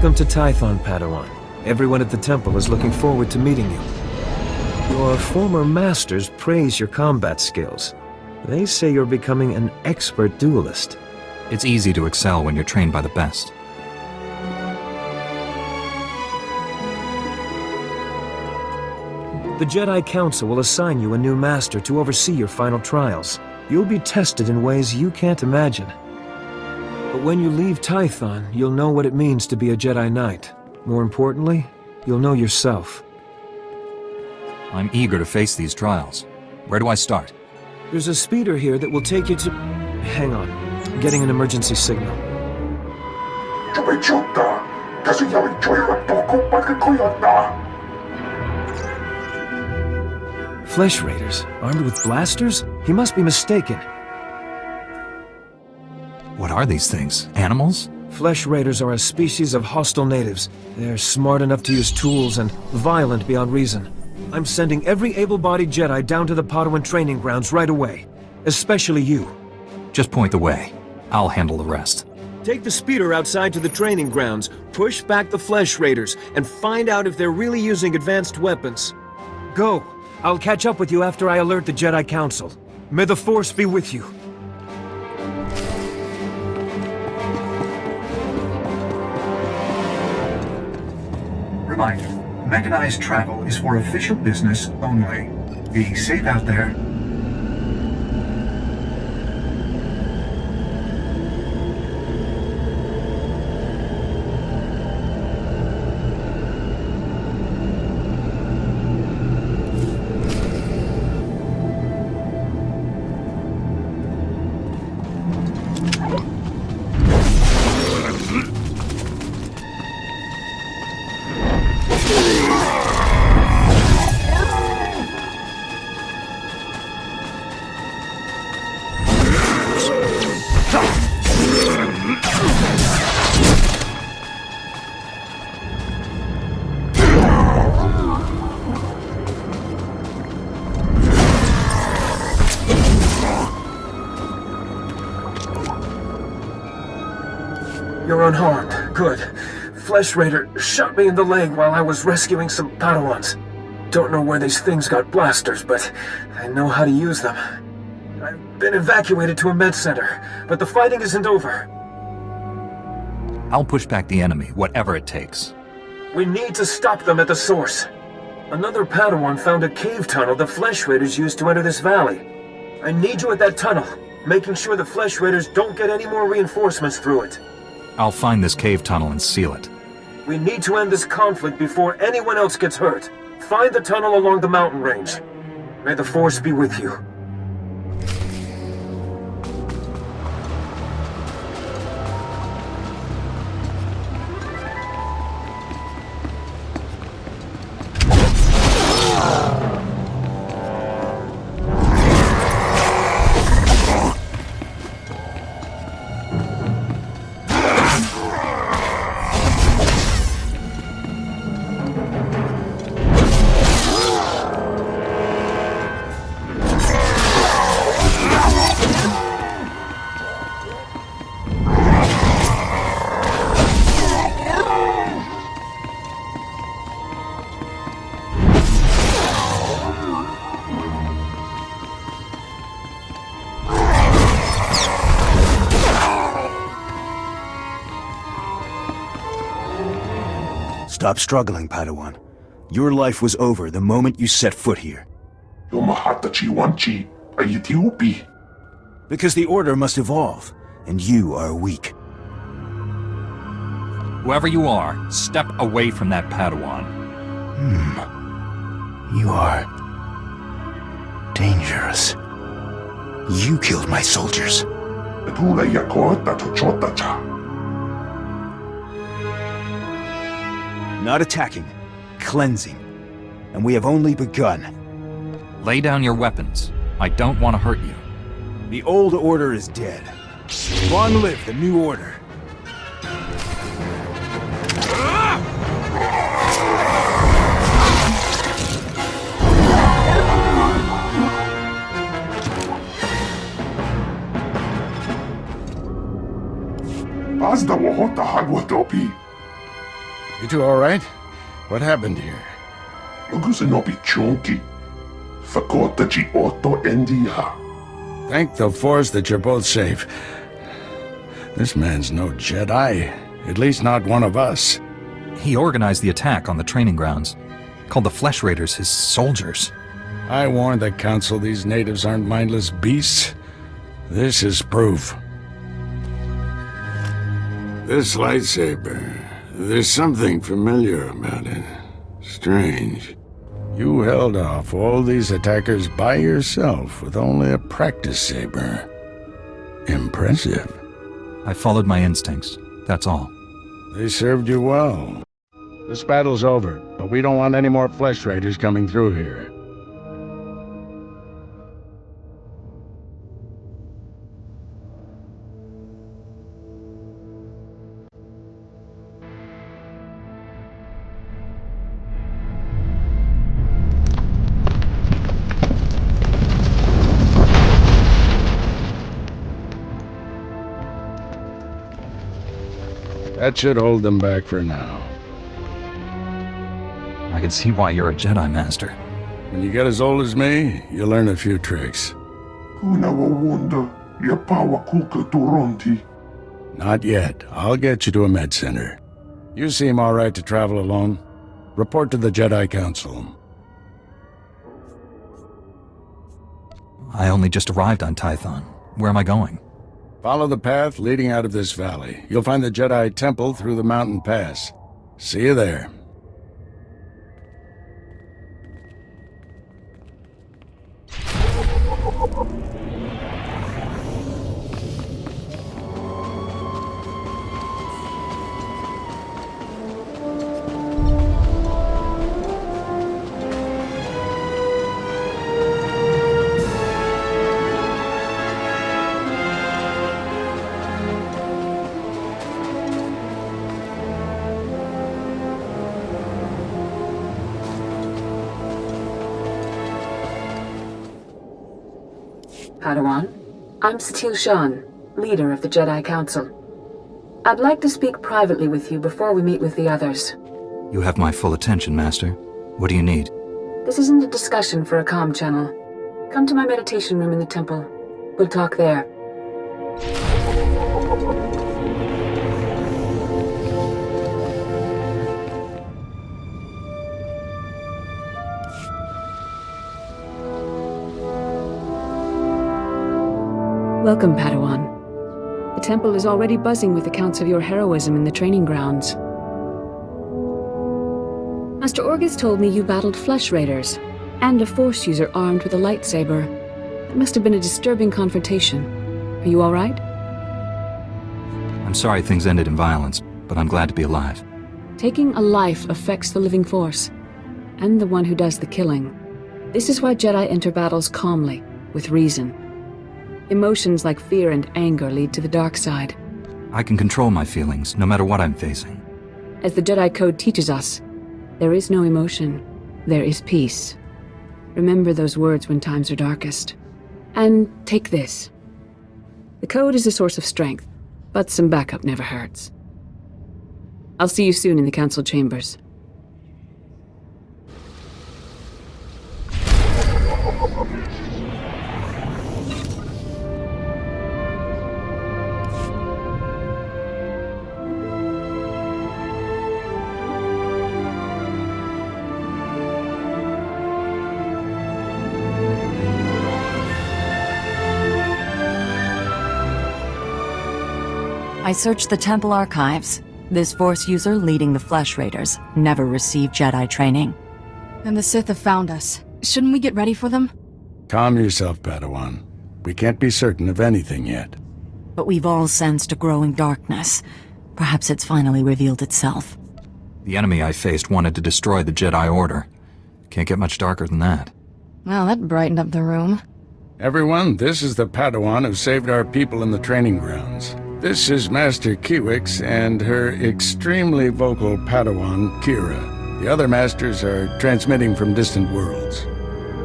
Welcome to Tython, Padawan. Everyone at the temple is looking forward to meeting you. Your former masters praise your combat skills. They say you're becoming an expert duelist. It's easy to excel when you're trained by the best. The Jedi Council will assign you a new master to oversee your final trials. You'll be tested in ways you can't imagine. But when you leave Tython, you'll know what it means to be a Jedi Knight. More importantly, you'll know yourself. I'm eager to face these trials. Where do I start? There's a speeder here that will take you to... Hang on. Getting an emergency signal. Flesh Raiders, armed with blasters? He must be mistaken. What are these things? Animals? Flesh Raiders are a species of hostile natives. They're smart enough to use tools and violent beyond reason. I'm sending every able-bodied Jedi down to the Padawan training grounds right away. Especially you. Just point the way. I'll handle the rest. Take the speeder outside to the training grounds, push back the Flesh Raiders, and find out if they're really using advanced weapons. Go. I'll catch up with you after I alert the Jedi Council. May the Force be with you. Reminder, mechanized travel is for official business only. Be safe out there. You're unharmed. Good. Flesh Raider shot me in the leg while I was rescuing some Padawans. Don't know where these things got blasters, but I know how to use them. I've been evacuated to a med center, but the fighting isn't over. I'll push back the enemy, whatever it takes. We need to stop them at the source. Another Padawan found a cave tunnel the Flesh Raiders used to enter this valley. I need you at that tunnel, making sure the Flesh Raiders don't get any more reinforcements through it. I'll find this cave tunnel and seal it. We need to end this conflict before anyone else gets hurt. Find the tunnel along the mountain range. May the Force be with you. Stop struggling, Padawan. Your life was over the moment you set foot here. Because the Order must evolve, and you are weak. Whoever you are, step away from that Padawan. You are... dangerous. You killed my soldiers. Not attacking, cleansing. And we have only begun. Lay down your weapons. I don't want to hurt you. The old order is dead. Long live the new order. You two all right? What happened here? Lugusinobi chunky. Fakota G8 NDR. Thank the Force that you're both safe. This man's no Jedi. At least not one of us. He organized the attack on the training grounds. Called the Flesh Raiders his soldiers. I warned the Council these natives aren't mindless beasts. This is proof. This lightsaber, there's something familiar about it. Strange. You held off all these attackers by yourself with only a practice saber. Impressive. I followed my instincts, that's all. They served you well. This battle's over, but we don't want any more Flesh Raiders coming through here. That should hold them back for now. I can see why you're a Jedi Master. When you get as old as me, you learn a few tricks. Kuna wawunda ya power kuka Toronti. Not yet. I'll get you to a med center. You seem all right to travel alone. Report to the Jedi Council. I only just arrived on Tython. Where am I going? Follow the path leading out of this valley. You'll find the Jedi Temple through the mountain pass. See you there. Padawan, I'm Satil Shan, leader of the Jedi Council. I'd like to speak privately with you before we meet with the others. You have my full attention, Master. What do you need? This isn't a discussion for a comm channel. Come to my meditation room in the temple. We'll talk there. Welcome, Padawan. The temple is already buzzing with accounts of your heroism in the training grounds. Master Orgus told me you battled Flesh Raiders, and a Force user armed with a lightsaber. That must have been a disturbing confrontation. Are you all right? I'm sorry things ended in violence, but I'm glad to be alive. Taking a life affects the living Force, and the one who does the killing. This is why Jedi enter battles calmly, with reason. Emotions like fear and anger lead to the dark side. I can control my feelings, no matter what I'm facing. As the Jedi Code teaches us, there is no emotion, there is peace. Remember those words when times are darkest. And take this. The Code is a source of strength, but some backup never hurts. I'll see you soon in the Council chambers. I searched the temple archives. This Force user leading the Flesh Raiders never received Jedi training. And the Sith have found us. Shouldn't we get ready for them? Calm yourself, Padawan. We can't be certain of anything yet. But we've all sensed a growing darkness. Perhaps it's finally revealed itself. The enemy I faced wanted to destroy the Jedi Order. Can't get much darker than that. Well, that brightened up the room. Everyone, this is the Padawan who saved our people in the training grounds. This is Master Kiwix and her extremely vocal Padawan, Kira. The other masters are transmitting from distant worlds.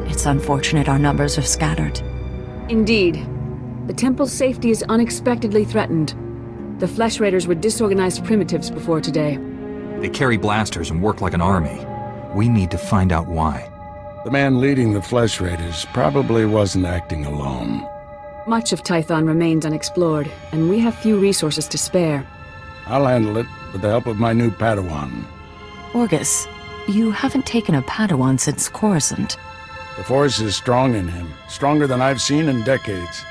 It's unfortunate our numbers are scattered. Indeed. The temple's safety is unexpectedly threatened. The Flesh Raiders were disorganized primitives before today. They carry blasters and work like an army. We need to find out why. The man leading the Flesh Raiders probably wasn't acting alone. Much of Tython remains unexplored, and we have few resources to spare. I'll handle it with the help of my new Padawan. Orgus, you haven't taken a Padawan since Coruscant. The Force is strong in him, stronger than I've seen in decades.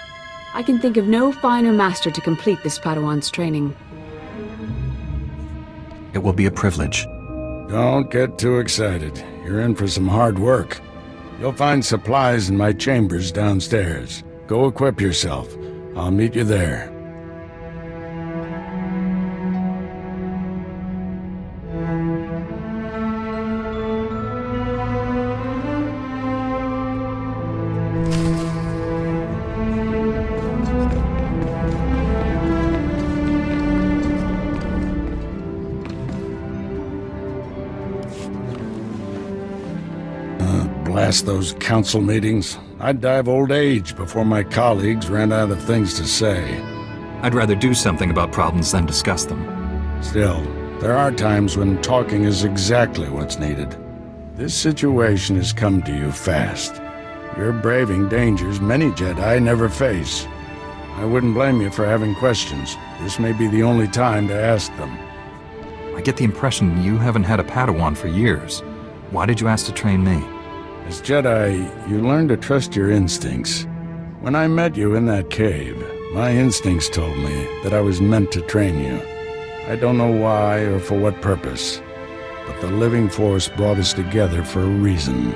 I can think of no finer master to complete this Padawan's training. It will be a privilege. Don't get too excited. You're in for some hard work. You'll find supplies in my chambers downstairs. Go equip yourself. I'll meet you there. Blast those council meetings. I'd die of old age before my colleagues ran out of things to say. I'd rather do something about problems than discuss them. Still, there are times when talking is exactly what's needed. This situation has come to you fast. You're braving dangers many Jedi never face. I wouldn't blame you for having questions. This may be the only time to ask them. I get the impression you haven't had a Padawan for years. Why did you ask to train me? As Jedi, you learn to trust your instincts. When I met you in that cave, my instincts told me that I was meant to train you. I don't know why or for what purpose, but the living force brought us together for a reason.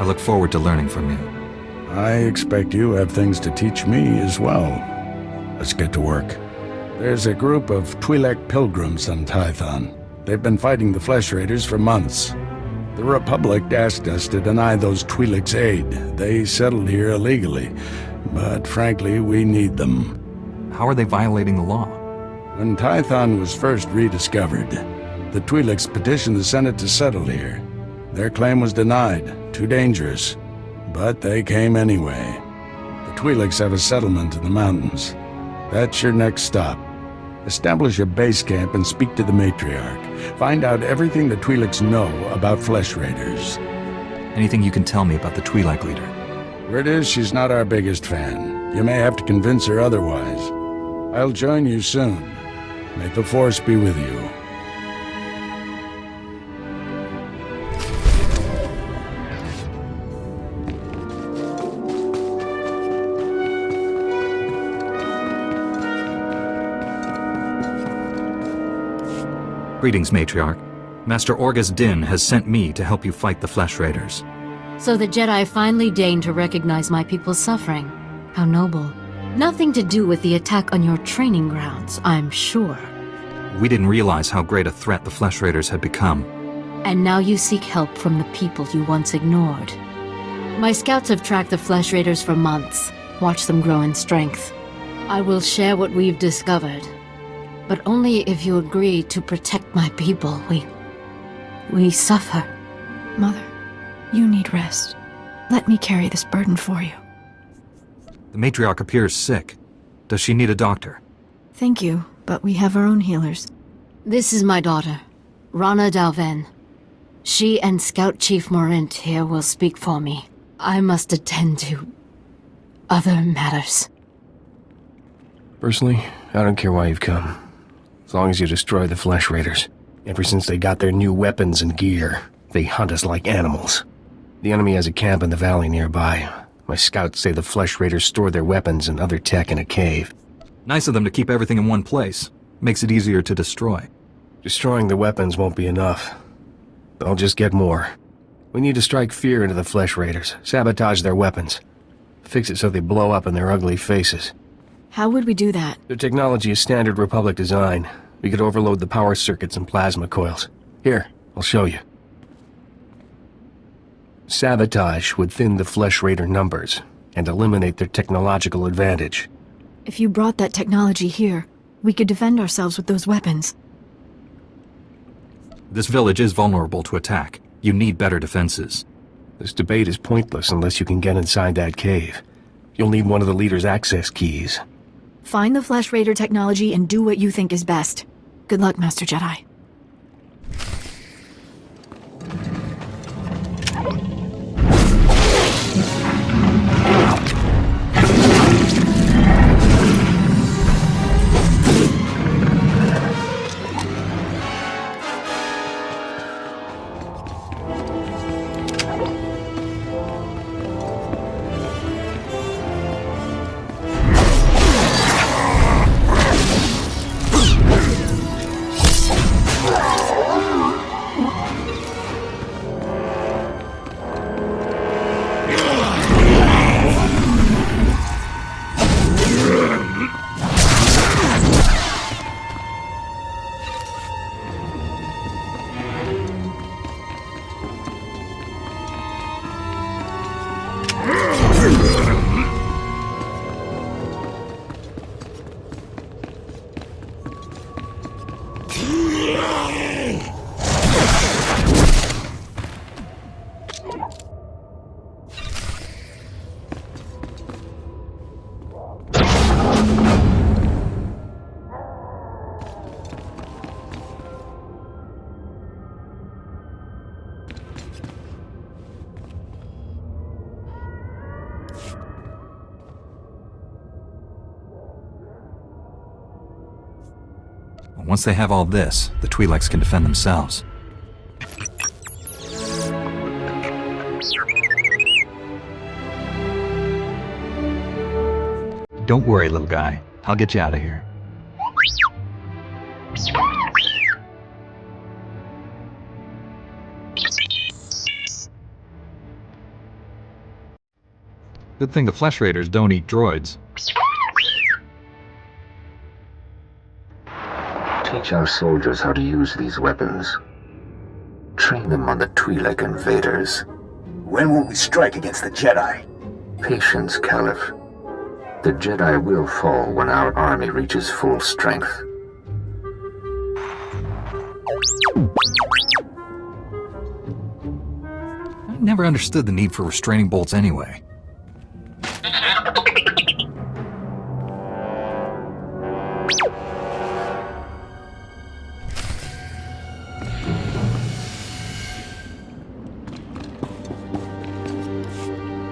I look forward to learning from you. I expect you have things to teach me as well. Let's get to work. There's a group of Twi'lek pilgrims on Tython. They've been fighting the Flesh Raiders for months. The Republic asked us to deny those Twi'leks aid. They settled here illegally, but frankly, we need them. How are they violating the law? When Tython was first rediscovered, the Twi'leks petitioned the Senate to settle here. Their claim was denied, too dangerous, but they came anyway. The Twi'leks have a settlement in the mountains. That's your next stop. Establish a base camp and speak to the matriarch. Find out everything the Twi'leks know about Flesh Raiders. Anything you can tell me about the Twi'lek leader? Word is she's not our biggest fan. You may have to convince her otherwise. I'll join you soon. May the Force be with you. Greetings, Matriarch. Master Orgus Din has sent me to help you fight the Flesh Raiders. So the Jedi finally deigned to recognize my people's suffering. How noble. Nothing to do with the attack on your training grounds, I'm sure. We didn't realize how great a threat the Flesh Raiders had become. And now you seek help from the people you once ignored. My scouts have tracked the Flesh Raiders for months, watched them grow in strength. I will share what we've discovered. But only if you agree to protect my people. We suffer. Mother, you need rest. Let me carry this burden for you. The matriarch appears sick. Does she need a doctor? Thank you, but we have our own healers. This is my daughter, Rana Dalven. She and Scout Chief Morint here will speak for me. I must attend to other matters. Personally, I don't care why you've come. As long as you destroy the Flesh Raiders. Ever since they got their new weapons and gear, they hunt us like animals. The enemy has a camp in the valley nearby. My scouts say the Flesh Raiders store their weapons and other tech in a cave. Nice of them to keep everything in one place. Makes it easier to destroy. Destroying the weapons won't be enough. They'll just get more. We need to strike fear into the Flesh Raiders, sabotage their weapons. Fix it so they blow up in their ugly faces. How would we do that? Their technology is standard Republic design. We could overload the power circuits and plasma coils. Here, I'll show you. Sabotage would thin the Flesh Raider numbers and eliminate their technological advantage. If you brought that technology here, we could defend ourselves with those weapons. This village is vulnerable to attack. You need better defenses. This debate is pointless unless you can get inside that cave. You'll need one of the leader's access keys. Find the Flesh Raider technology and do what you think is best. Good luck, Master Jedi. Once they have all this, the Twi'leks can defend themselves. Don't worry, little guy. I'll get you out of here. Good thing the Flesh Raiders don't eat droids. Teach our soldiers how to use these weapons. Train them on the Twi'lek invaders. When will we strike against the Jedi? Patience, Caliph. The Jedi will fall when our army reaches full strength. I never understood the need for restraining bolts anyway.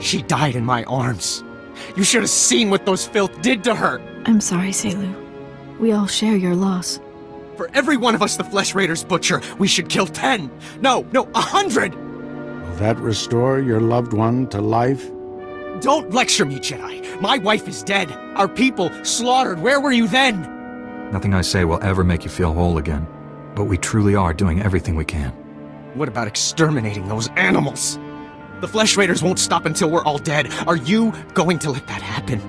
She died in my arms. You should have seen what those filth did to her. I'm sorry, Selu. We all share your loss. For every one of us the Flesh Raiders butcher, we should kill 10. No, 100! Will that restore your loved one to life? Don't lecture me, Jedi. My wife is dead. Our people slaughtered. Where were you then? Nothing I say will ever make you feel whole again. But we truly are doing everything we can. What about exterminating those animals? The Flesh Raiders won't stop until we're all dead. Are you going to let that happen?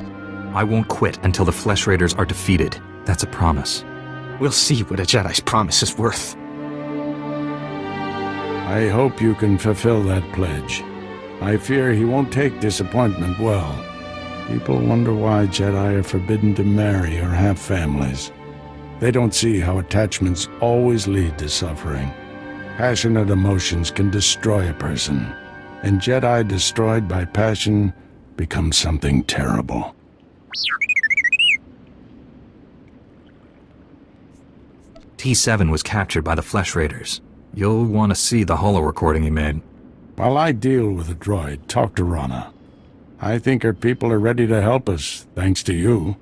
I won't quit until the Flesh Raiders are defeated. That's a promise. We'll see what a Jedi's promise is worth. I hope you can fulfill that pledge. I fear he won't take disappointment well. People wonder why Jedi are forbidden to marry or have families. They don't see how attachments always lead to suffering. Passionate emotions can destroy a person, and Jedi destroyed by passion become something terrible. T7 was captured by the Flesh Raiders. You'll want to see the holo recording he made. While I deal with the droid, talk to Rana. I think her people are ready to help us, thanks to you.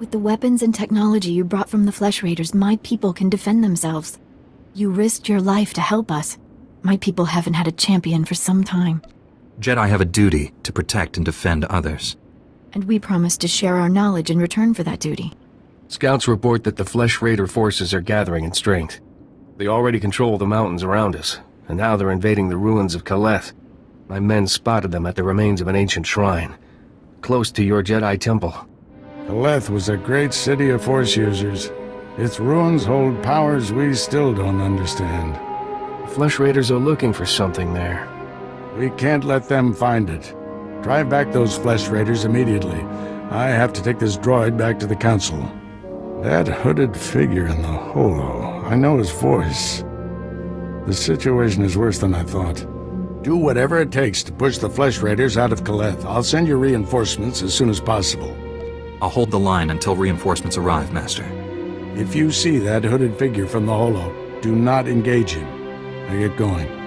With the weapons and technology you brought from the Flesh Raiders, my people can defend themselves. You risked your life to help us. My people haven't had a champion for some time. Jedi have a duty to protect and defend others. And we promised to share our knowledge in return for that duty. Scouts report that the Flesh Raider forces are gathering in strength. They already control the mountains around us, and now they're invading the ruins of Kaleth. My men spotted them at the remains of an ancient shrine, close to your Jedi temple. Kaleth was a great city of Force users. Its ruins hold powers we still don't understand. The Flesh Raiders are looking for something there. We can't let them find it. Drive back those Flesh Raiders immediately. I have to take this droid back to the Council. That hooded figure in the holo, I know his voice. The situation is worse than I thought. Do whatever it takes to push the Flesh Raiders out of Kaleth. I'll send you reinforcements as soon as possible. I'll hold the line until reinforcements arrive, Master. If you see that hooded figure from the holo, do not engage him. Now get going.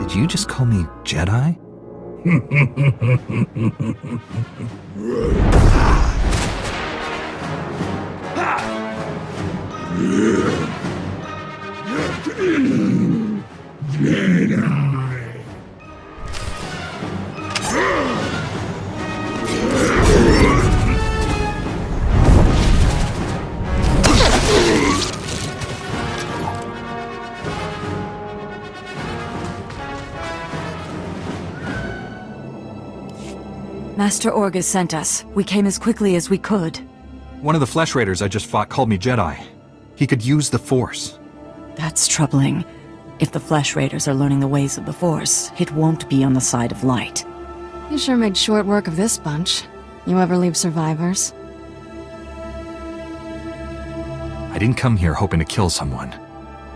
Did you just call me Jedi? Jedi. Master Orgus sent us. We came as quickly as we could. One of the Flesh Raiders I just fought called me Jedi. He could use the Force. That's troubling. If the Flesh Raiders are learning the ways of the Force, it won't be on the side of light. You sure made short work of this bunch. You ever leave survivors? I didn't come here hoping to kill someone.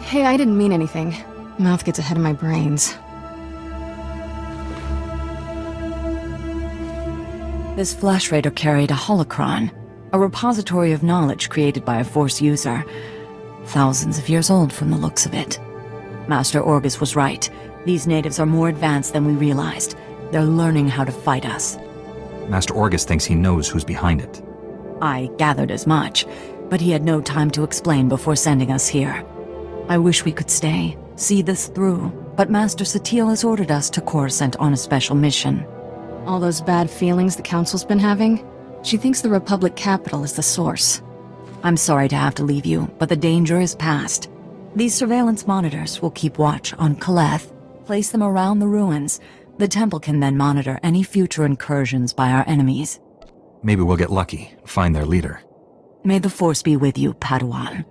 Hey, I didn't mean anything. Mouth gets ahead of my brains. This Flesh Raider carried a holocron, a repository of knowledge created by a Force user. Thousands of years old from the looks of it. Master Orgus was right. These natives are more advanced than we realized. They're learning how to fight us. Master Orgus thinks he knows who's behind it. I gathered as much, but he had no time to explain before sending us here. I wish we could stay, see this through, but Master SWTOR has ordered us to Coruscant on a special mission. All those bad feelings the Council's been having? She thinks the Republic capital is the source. I'm sorry to have to leave you, but the danger is past. These surveillance monitors will keep watch on Kaleth, place them around the ruins. The temple can then monitor any future incursions by our enemies. Maybe we'll get lucky, find their leader. May the Force be with you, Padawan.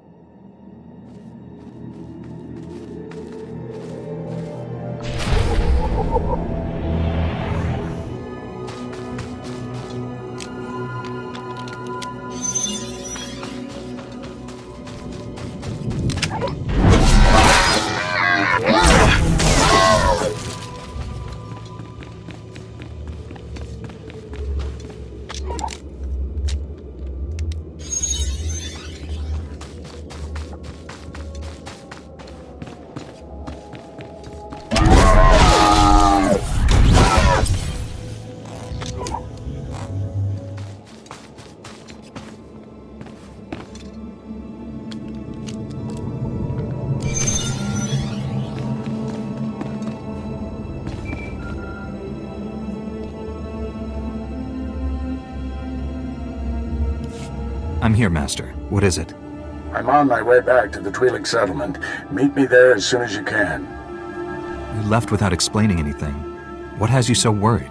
I'm here, Master. What is it? I'm on my way back to the Twi'lek settlement. Meet me there as soon as you can. You left without explaining anything. What has you so worried?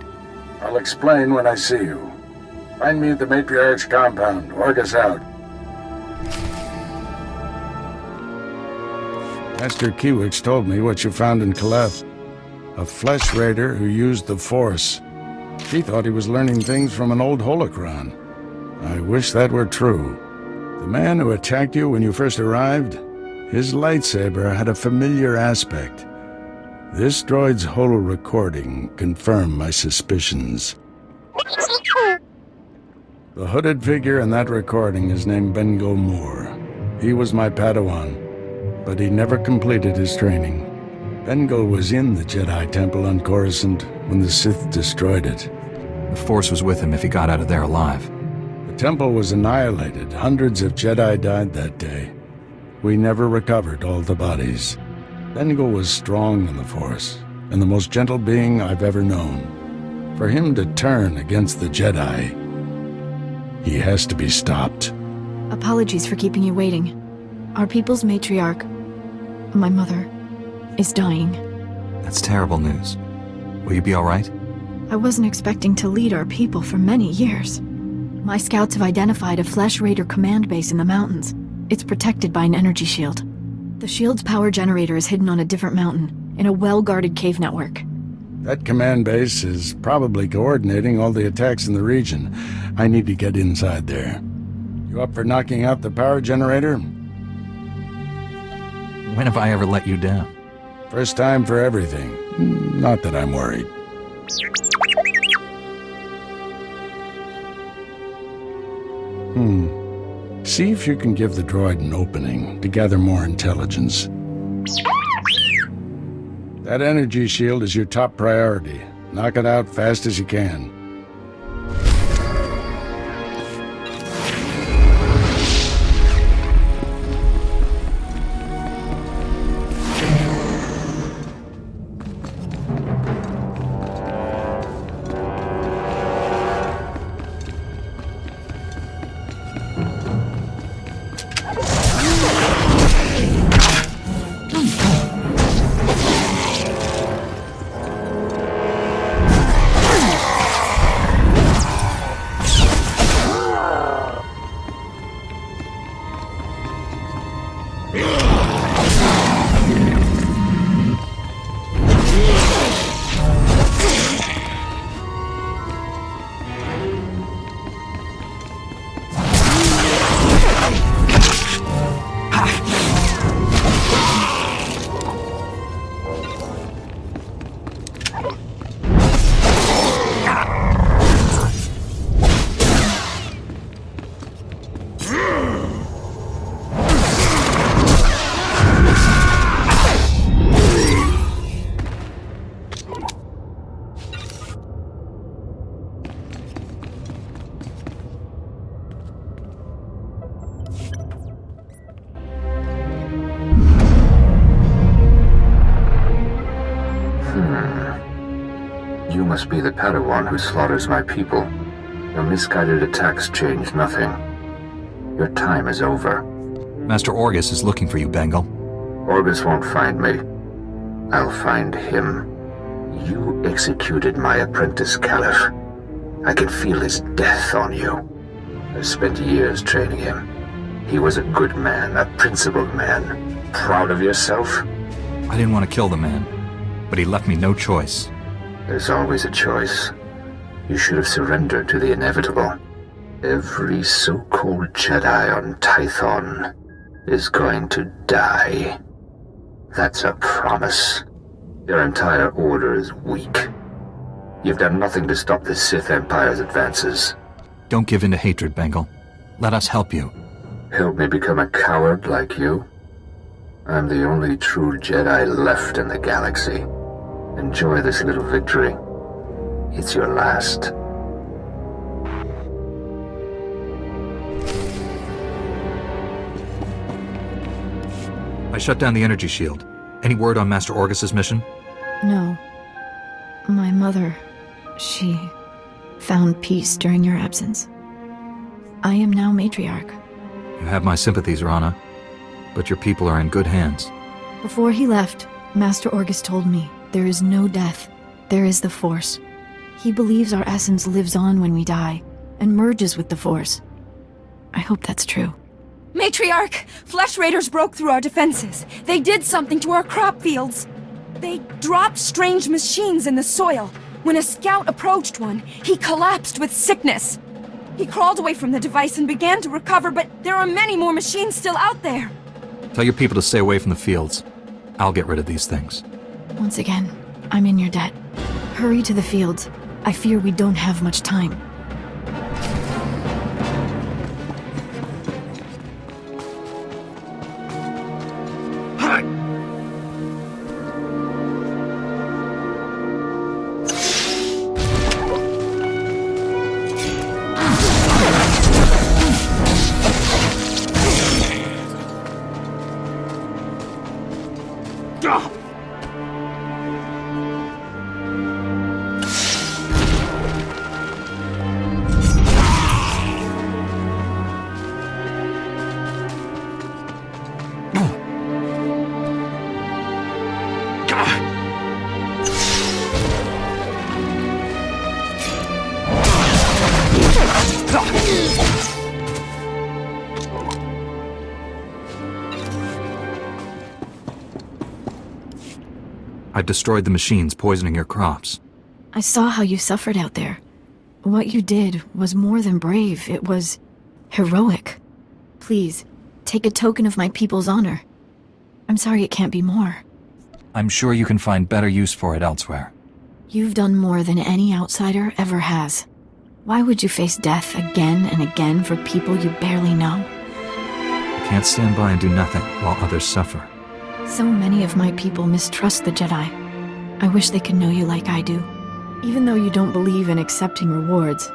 I'll explain when I see you. Find me at the Matriarch's compound. Orgus out. Master Kiwix told me what you found in Kaleth. A Flesh Raider who used the Force. She thought he was learning things from an old holocron. I wish that were true. The man who attacked you when you first arrived, his lightsaber had a familiar aspect. This droid's holo-recording confirmed my suspicions. The hooded figure in that recording is named Bengo Moore. He was my Padawan, but he never completed his training. Bengo was in the Jedi Temple on Coruscant when the Sith destroyed it. The Force was with him if he got out of there alive. The temple was annihilated. Hundreds of Jedi died that day. We never recovered all the bodies. Bengal was strong in the Force, and the most gentle being I've ever known. For him to turn against the Jedi, he has to be stopped. Apologies for keeping you waiting. Our people's matriarch, my mother, is dying. That's terrible news. Will you be all right? I wasn't expecting to lead our people for many years. My scouts have identified a Flesh Raider command base in the mountains. It's protected by an energy shield. The shield's power generator is hidden on a different mountain, in a well-guarded cave network. That command base is probably coordinating all the attacks in the region. I need to get inside there. You up for knocking out the power generator? When have I ever let you down? First time for everything. Not that I'm worried. See if you can give the droid an opening to gather more intelligence. That energy shield is your top priority. Knock it out fast as you can. must be the Padawan who slaughters my people. Your misguided attacks change nothing. Your time is over. Master Orgus is looking for you, Bengal. Orgus won't find me. I'll find him. You executed my apprentice, Caliph. I can feel his death on you. I spent years training him. He was a good man, a principled man. Proud of yourself? I didn't want to kill the man, but he left me no choice. There's always a choice. You should have surrendered to the inevitable. Every so-called Jedi on Tython is going to die. That's a promise. Your entire order is weak. You've done nothing to stop the Sith Empire's advances. Don't give in to hatred, Bengal. Let us help you. Help me become a coward like you? I'm the only true Jedi left in the galaxy. Enjoy this little victory. It's your last. I shut down the energy shield. Any word on Master Orgus's mission? No. My mother, she found peace during your absence. I am now matriarch. You have my sympathies, Rana, but your people are in good hands. Before he left, Master Orgus told me there is no death, there is the Force. He believes our essence lives on when we die, and merges with the Force. I hope that's true. Matriarch! Flesh Raiders broke through our defenses. They did something to our crop fields. They dropped strange machines in the soil. When a scout approached one, he collapsed with sickness. He crawled away from the device and began to recover, but there are many more machines still out there. Tell your people to stay away from the fields. I'll get rid of these things. Once again, I'm in your debt. Hurry to the fields. I fear we don't have much time. I've destroyed the machines poisoning your crops. I saw how you suffered out there. What you did was more than brave, it was heroic. Please, take a token of my people's honor. I'm sorry it can't be more. I'm sure you can find better use for it elsewhere. You've done more than any outsider ever has. Why would you face death again and again for people you barely know? I can't stand by and do nothing while others suffer. So many of my people mistrust the Jedi. I wish they could know you like I do. Even though you don't believe in accepting rewards,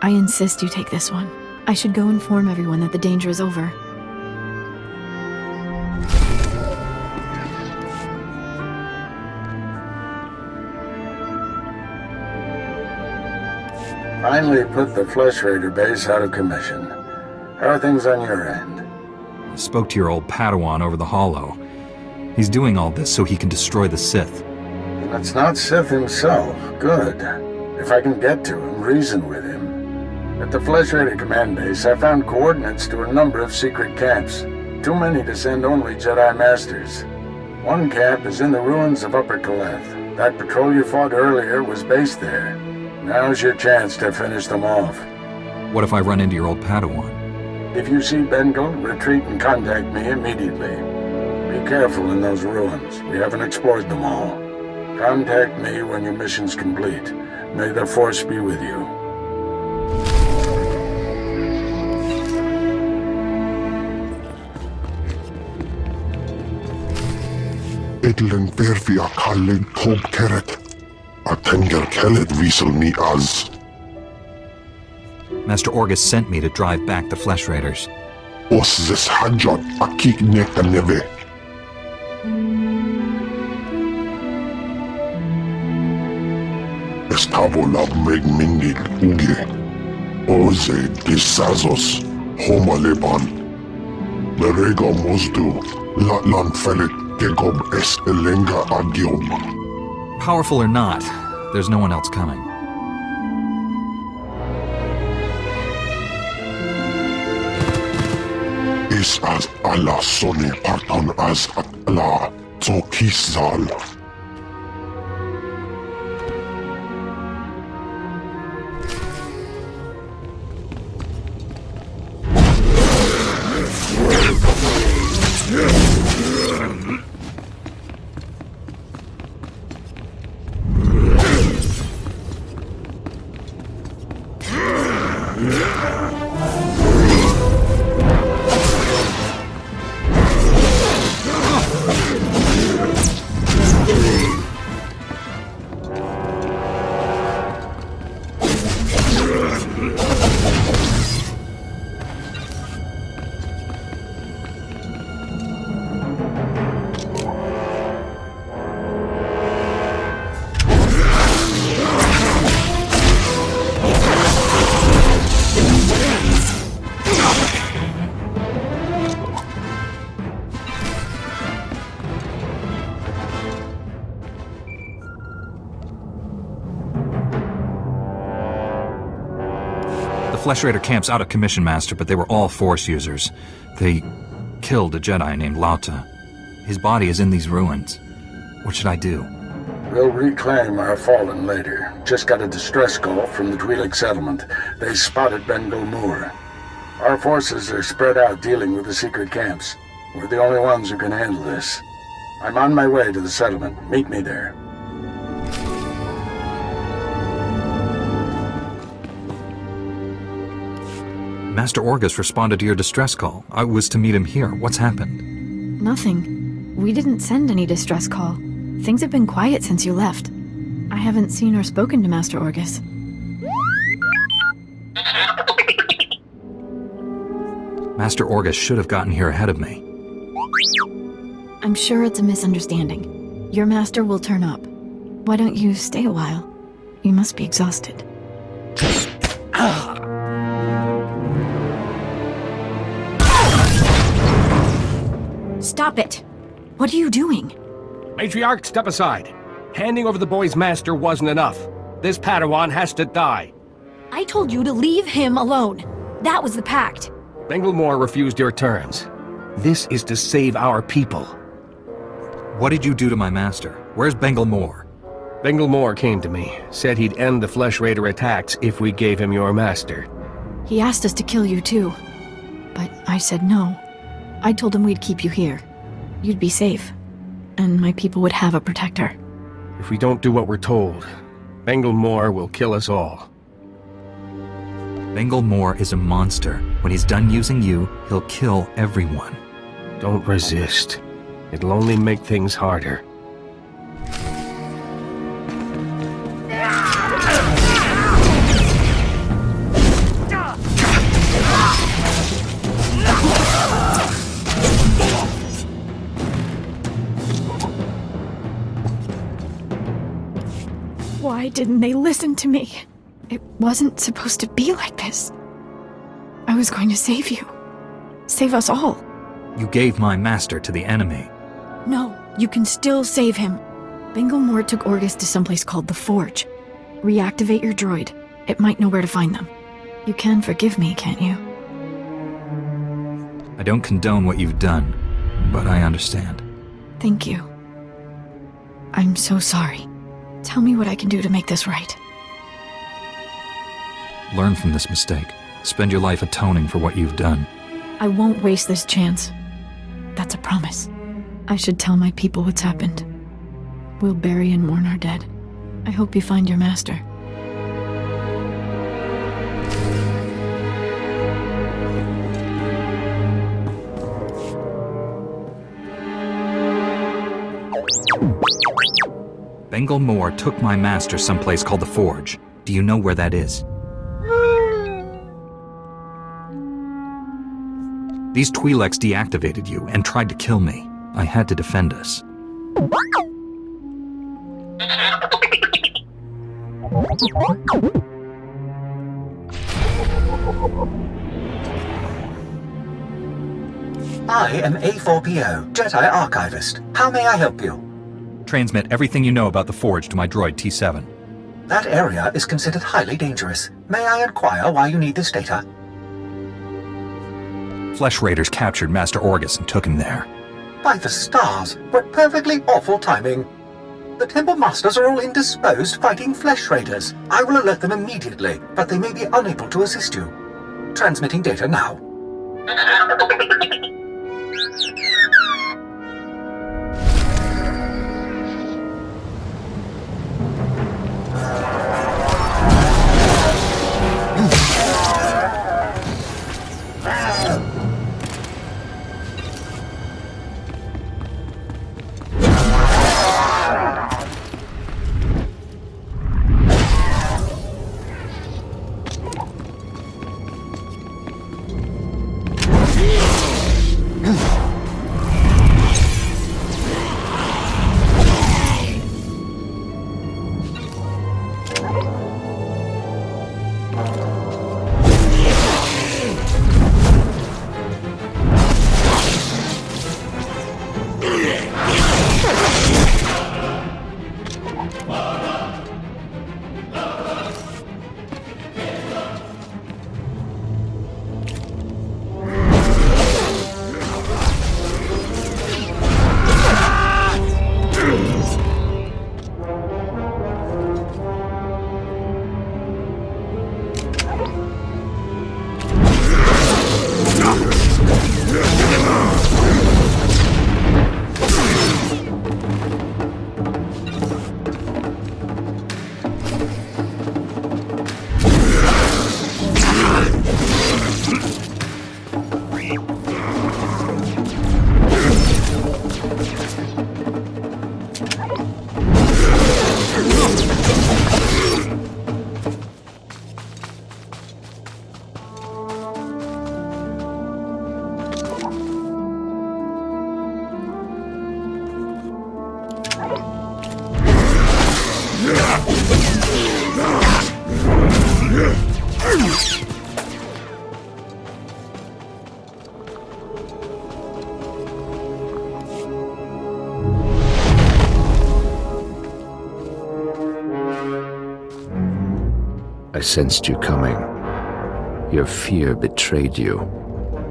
I insist you take this one. I should go inform everyone that the danger is over. Finally put the Flesh Raider base out of commission. How are things on your end? I spoke to your old Padawan over the Hollow. He's doing all this so he can destroy the Sith. And it's not Sith himself. Good. If I can get to him, reason with him. At the Flesh Raider command base, I found coordinates to a number of secret camps. Too many to send only Jedi Masters. One camp is in the ruins of Upper Kaleth. That patrol you fought earlier was based there. Now's your chance to finish them off. What if I run into your old Padawan? If you see Bengal, retreat and contact me immediately. Be careful in those ruins. We haven't explored them all. Contact me when your mission's complete. May the Force be with you. Edlen Bervia Kallen Tom Keret. Atenger Kellet Wiesel me Az. Master Orgus sent me to drive back the Flesh Raiders. Os this Hajjot Akik Neka Neve. Stavolab Megmingil Uge. Oze Disazos Homaleban. Berega Mosdu Latlan Felit Gegob Es Elenga Agiob. Powerful or not, there's no one else coming. Is as Allah Sone Parton as Allah Zokizal. Flesh Raider camp's out of commission, Master, but they were all Force users. They killed a Jedi named Lauta. His body is in these ruins. What should I do? We'll reclaim our fallen later. Just got a distress call from the Twi'lek settlement. They spotted Bengal Moor. Our forces are spread out dealing with the secret camps. We're the only ones who can handle this. I'm on my way to the settlement. Meet me there. Master Orgus responded to your distress call. I was to meet him here. What's happened? Nothing. We didn't send any distress call. Things have been quiet since you left. I haven't seen or spoken to Master Orgus. Master Orgus should have gotten here ahead of me. I'm sure it's a misunderstanding. Your master will turn up. Why don't you stay a while? You must be exhausted. Stop it! What are you doing? Matriarch, step aside. Handing over the boy's master wasn't enough. This Padawan has to die. I told you to leave him alone. That was the pact. Bengal Moor refused your terms. This is to save our people. What did you do to my master? Where's Bengal Moor? Bengal Moor came to me, said he'd end the Flesh Raider attacks if we gave him your master. He asked us to kill you too. But I said no. I told him we'd keep you here. You'd be safe. And my people would have a protector. If we don't do what we're told, Bengal Moor will kill us all. Bengal Moor is a monster. When he's done using you, he'll kill everyone. Don't resist. It'll only make things harder. Why didn't they listen to me? It wasn't supposed to be like this. I was going to save you. Save us all. You gave my master to the enemy. No, you can still save him. Bengal Moor took Orgus to someplace called the Forge. Reactivate your droid. It might know where to find them. You can forgive me, can't you? I don't condone what you've done, but I understand. Thank you. I'm so sorry. Tell me what I can do to make this right. Learn from this mistake. Spend your life atoning for what you've done. I won't waste this chance. That's a promise. I should tell my people what's happened. We'll bury and mourn our dead. I hope you find your master. Bengal Moor took my master someplace called the Forge. Do you know where that is? These Twi'leks deactivated you and tried to kill me. I had to defend us. I am A4PO, Jedi Archivist. How may I help you? Transmit everything you know about the Forge to my droid T7. That area is considered highly dangerous. May I inquire why you need this data? Flesh Raiders captured Master Orgus and took him there. By the stars, what perfectly awful timing. The Temple Masters are all indisposed fighting Flesh Raiders. I will alert them immediately, but they may be unable to assist you. Transmitting data now. I sensed you coming. Your fear betrayed you.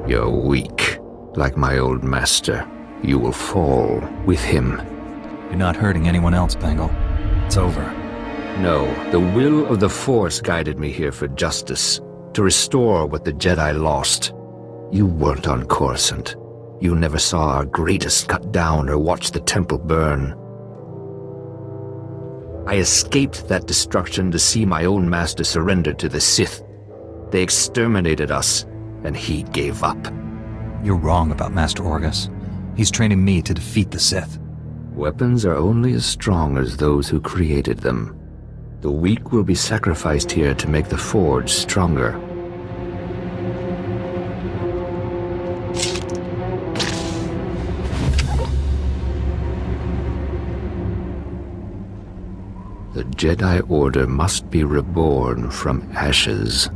You're weak. Like my old master, you will fall with him. You're not hurting anyone else, Bengal. It's over. No, the will of the Force guided me here for justice, to restore what the Jedi lost. You weren't on Coruscant. You never saw our greatest cut down or watched the temple burn. I escaped that destruction to see my own master surrender to the Sith. They exterminated us, and he gave up. You're wrong about Master Orgus. He's training me to defeat the Sith. Weapons are only as strong as those who created them. The weak will be sacrificed here to make the Forge stronger. The Jedi Order must be reborn from ashes.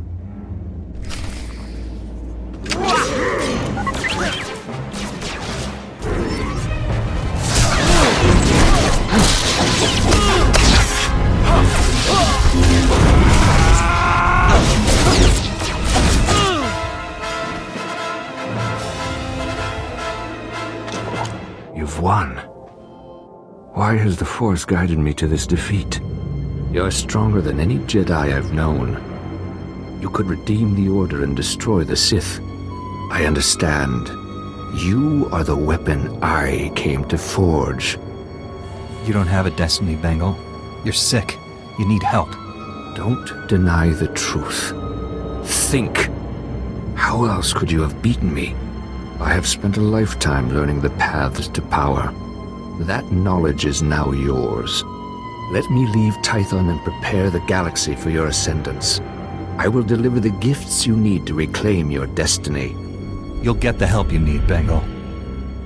You've won. Why has the Force guided me to this defeat? You're stronger than any Jedi I've known. You could redeem the Order and destroy the Sith. I understand. You are the weapon I came to forge. You don't have a destiny, Bengal. You're sick. You need help. Don't deny the truth. Think. How else could you have beaten me? I have spent a lifetime learning the paths to power. That knowledge is now yours. Let me leave Tython and prepare the galaxy for your ascendance. I will deliver the gifts you need to reclaim your destiny. You'll get the help you need, Bengal.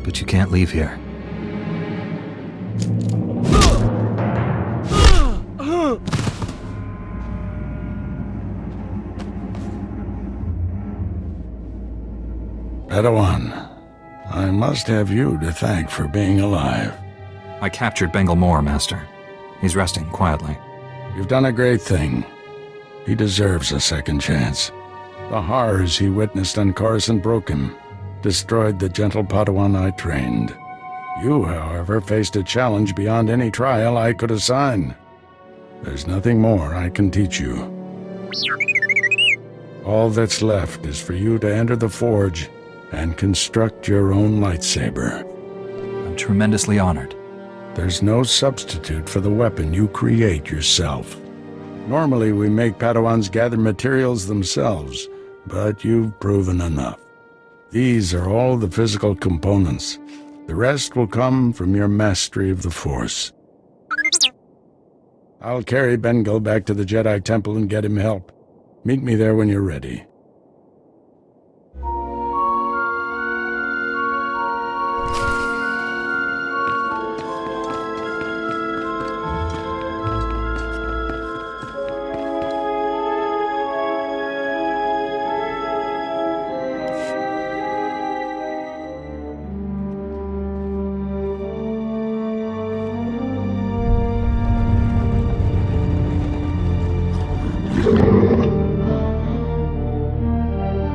But you can't leave here. Padawan, I must have you to thank for being alive. I captured Bengal Moore, Master. He's resting quietly. You've done a great thing. He deserves a second chance. The horrors he witnessed on Coruscant broke him, destroyed the gentle Padawan I trained. You, however, faced a challenge beyond any trial I could assign. There's nothing more I can teach you. All that's left is for you to enter the forge and construct your own lightsaber. I'm tremendously honored. There's no substitute for the weapon you create yourself. Normally, we make Padawans gather materials themselves, but you've proven enough. These are all the physical components. The rest will come from your mastery of the Force. I'll carry Bengal back to the Jedi Temple and get him help. Meet me there when you're ready.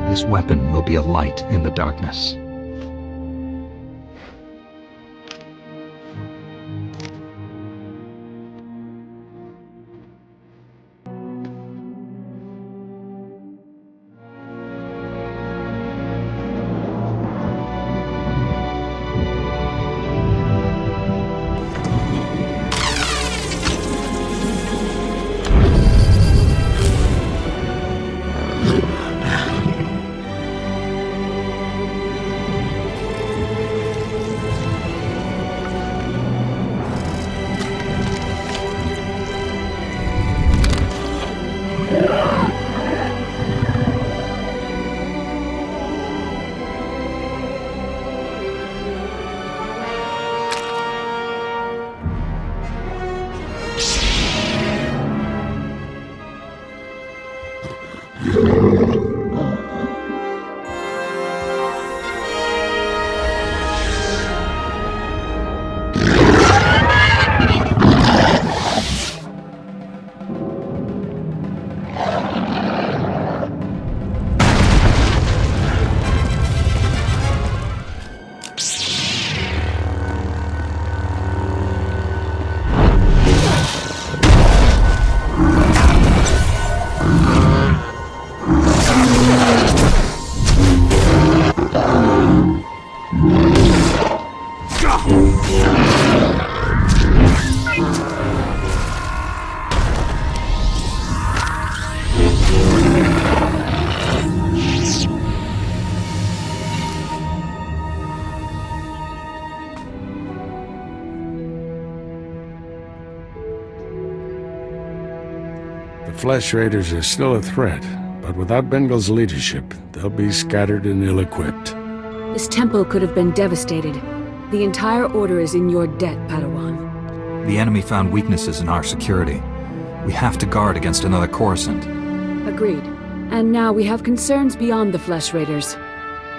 This weapon will be a light in the darkness. The Flesh Raiders are still a threat, but without Bengal's leadership, they'll be scattered and ill-equipped. This temple could have been devastated. The entire order is in your debt, Padawan. The enemy found weaknesses in our security. We have to guard against another Coruscant. Agreed. And now we have concerns beyond the Flesh Raiders.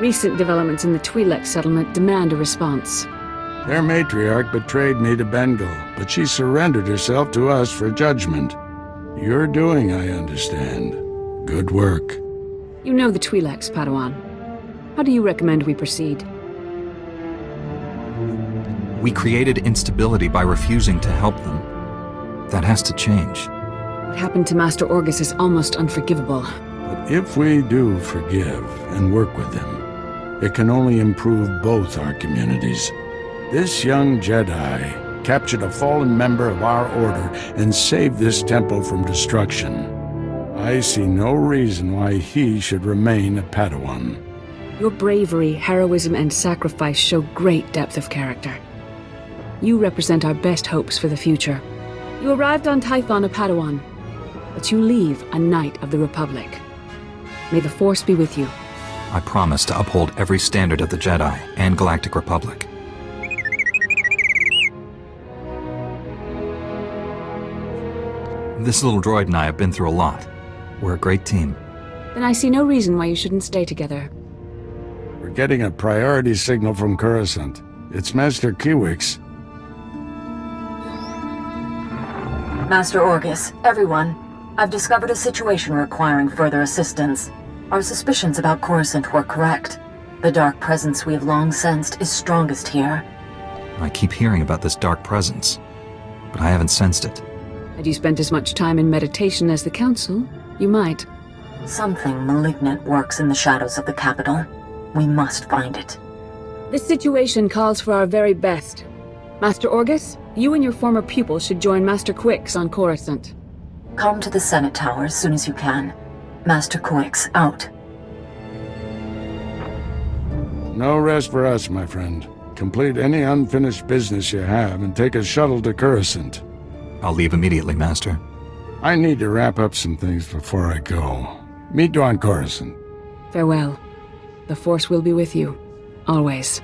Recent developments in the Twi'lek settlement demand a response. Their matriarch betrayed me to Bengal, but she surrendered herself to us for judgment. You're doing, I understand. Good work. You know the Twi'leks, Padawan. How do you recommend we proceed? We created instability by refusing to help them. That has to change. What happened to Master Orgus is almost unforgivable. But if we do forgive and work with them, it can only improve both our communities. This young Jedi captured a fallen member of our order and saved this temple from destruction. I see no reason why he should remain a Padawan. Your bravery, heroism, and sacrifice show great depth of character. You represent our best hopes for the future. You arrived on Tython a Padawan, but you leave a Knight of the Republic. May the Force be with you. I promise to uphold every standard of the Jedi and Galactic Republic. This little droid and I have been through a lot. We're a great team. Then I see no reason why you shouldn't stay together. We're getting a priority signal from Coruscant. It's Master Kiwix. Master Orgus, everyone. I've discovered a situation requiring further assistance. Our suspicions about Coruscant were correct. The dark presence we have long sensed is strongest here. I keep hearing about this dark presence, but I haven't sensed it. Had you spent as much time in meditation as the Council, you might. Something malignant works in the shadows of the capital. We must find it. This situation calls for our very best. Master Orgus, you and your former pupil should join Master Quix on Coruscant. Come to the Senate Tower as soon as you can. Master Quix, out. No rest for us, my friend. Complete any unfinished business you have and take a shuttle to Coruscant. I'll leave immediately, Master. I need to wrap up some things before I go. Meet you on Coruscant. Farewell. The Force will be with you. Always.